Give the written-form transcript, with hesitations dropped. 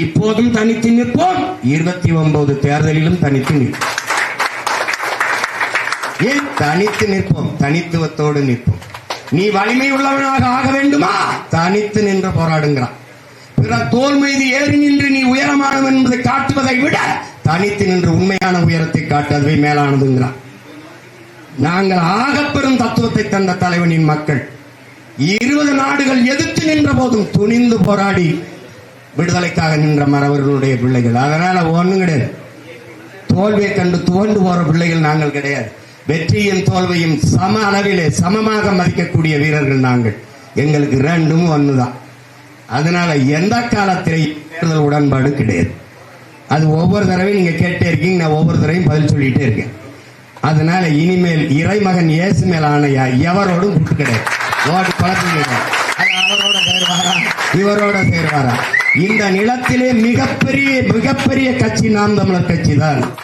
இப்போதும் தனித்து நிற்போம். 29 தேர்தலிலும் தனித்து நிற்போம். ஏன் தனித்து நிற்போம்? தனித்துவத்தோடு நிற்போம். நீ வலிமை உள்ளவனாக ஆக வேண்டுமா? தனித்து நின்று போராடுங்கிறான். பிற தோல் மீது ஏறி நின்று நீ உயரமானவன் என்பதை காட்டுவதை விட தனித்து நின்று உண்மையான உயரத்தை காட்டுவதை மேலானதுங்கிறான். நாங்கள் ஆகப்பெரும் தத்துவத்தை தந்த தலைவனின் மக்கள் 20 நாடுகள் எதிர்த்து நின்ற போதும் துணிந்து போராடி விடுதலைக்காக நின்ற மறவர்களுடைய பிள்ளைகள். அதனால ஒண்ணும் கிடையாது. தோல்வியை கண்டு துவண்டு போற பிள்ளைகள் நாங்கள் கிடையாது. வெற்றியும் தோல்வியும் சம அளவிலே சமமாக மதிக்கக்கூடிய வீரர்கள் நாங்கள். எங்களுக்கு ரெண்டும் ஒண்ணுதான். அதனால எந்த காலத்திலே உடன்பாடு கிடையாது. அது ஒவ்வொரு தடவையும் நீங்க கேட்டே இருக்கீங்க, நான் ஒவ்வொரு தடவையும் பதில் சொல்லிட்டே இருக்கேன். அதனால இனிமேல் இறைமகன் இயேசு மேல் ஆணையா எவரோடும் கூட்டு கிடையாது. ஓட்டு பழக்கம் அவரோட சேர்வாரா இவரோட சேர்வாரா? இந்த நிலத்திலே மிகப்பெரிய கட்சி நாம் தமிழர் கட்சி தான்.